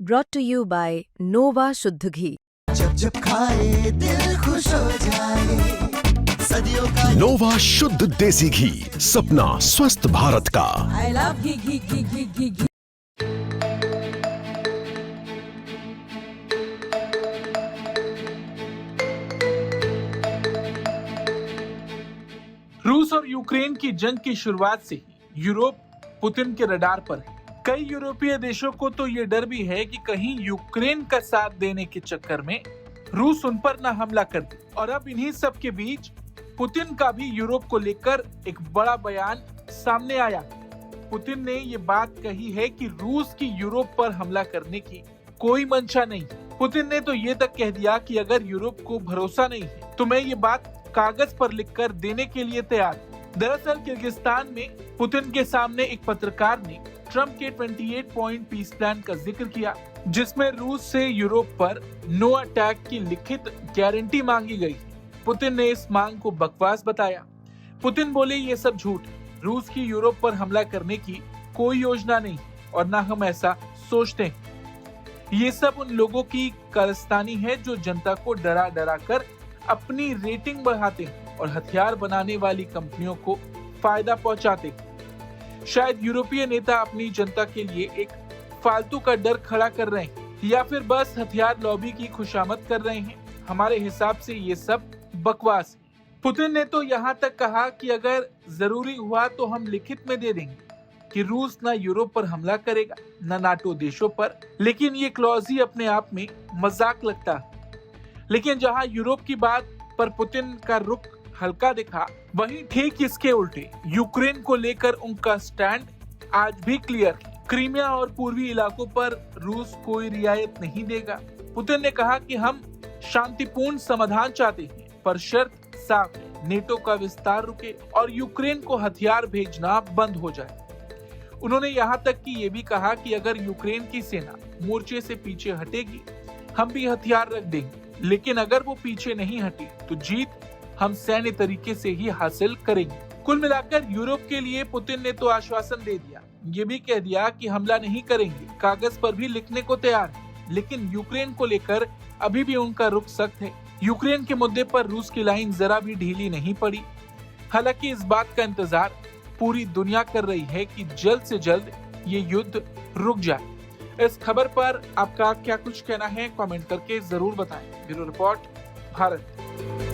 brought to you by Nova शुद्ध घी। जब जब खाए दिल खुश हो जाए, सदियों का नोवा शुद्ध देसी घी, सपना स्वस्थ भारत का। I love घी घी घी घी घी घी। रूस और यूक्रेन की जंग की शुरुआत से ही यूरोप पुतिन के रडार पर है। कई यूरोपीय देशों को तो ये डर भी है कि कहीं यूक्रेन का साथ देने के चक्कर में रूस उन पर न हमला कर दे। और अब इन्हीं सब के बीच पुतिन का भी यूरोप को लेकर एक बड़ा बयान सामने आया। पुतिन ने ये बात कही है कि रूस की यूरोप पर हमला करने की कोई मंशा नहीं। पुतिन ने तो ये तक कह दिया कि अगर यूरोप को भरोसा नहीं है तो मैं ये बात कागज पर लिखकर देने के लिए तैयार। दरअसल किर्गिस्तान में पुतिन के सामने एक पत्रकार ने ट्रम्प के 28 पॉइंट पीस प्लान का जिक्र किया, जिसमें रूस से यूरोप पर नो अटैक की लिखित गारंटी मांगी गई। पुतिन ने इस मांग को बकवास बताया। पुतिन बोले ये सब झूठ है, रूस की यूरोप पर हमला करने की कोई योजना नहीं और न हम ऐसा सोचते हैं। ये सब उन लोगों की कारस्तानी है जो जनता को डरा डरा कर अपनी रेटिंग बढ़ाते हैं और हथियार बनाने वाली कंपनियों को फायदा पहुंचाते हैं। शायद यूरोपीय नेता अपनी जनता के लिए एक फालतू का डर खड़ा कर रहे हैं या फिर बस हथियार लॉबी की खुशामद कर रहे हैं। हमारे हिसाब से ये सब बकवास है। पुतिन ने तो यहाँ तक कहा कि अगर जरूरी हुआ तो हम लिखित में दे देंगे कि रूस न यूरोप पर हमला करेगा न नाटो देशों पर, लेकिन ये क्लॉज ही अपने आप में मजाक लगता है। लेकिन जहां यूरोप की बात पर पुतिन का रुख हल्का दिखा, वहीं ठीक इसके उल्टे यूक्रेन को लेकर उनका स्टैंड आज भी क्लियर है। क्रीमिया और पूर्वी इलाकों पर रूस कोई रियायत नहीं देगा। पुतिन ने कहा कि हम शांतिपूर्ण समाधान चाहते हैं, पर शर्त साफ है, नेटो का विस्तार रुके और यूक्रेन को हथियार भेजना बंद हो जाए। उन्होंने यहाँ तक कि ये भी कहा कि अगर यूक्रेन की सेना मोर्चे से पीछे हटेगी, हम भी हथियार रख देंगे, लेकिन अगर वो पीछे नहीं हटी तो जीत हम सैन्य तरीके से ही हासिल करेंगे। कुल मिलाकर यूरोप के लिए पुतिन ने तो आश्वासन दे दिया, ये भी कह दिया कि हमला नहीं करेंगे, कागज पर भी लिखने को तैयार है, लेकिन यूक्रेन को लेकर अभी भी उनका रुख सख्त है। यूक्रेन के मुद्दे पर रूस की लाइन जरा भी ढीली नहीं पड़ी। हालांकि इस बात का इंतजार पूरी दुनिया कर रही है कि जल्द से जल्द ये युद्ध रुक जाए। इस खबर पर आपका क्या कुछ कहना है, कमेंट करके जरूर बताएं। Bureau report, Bharat.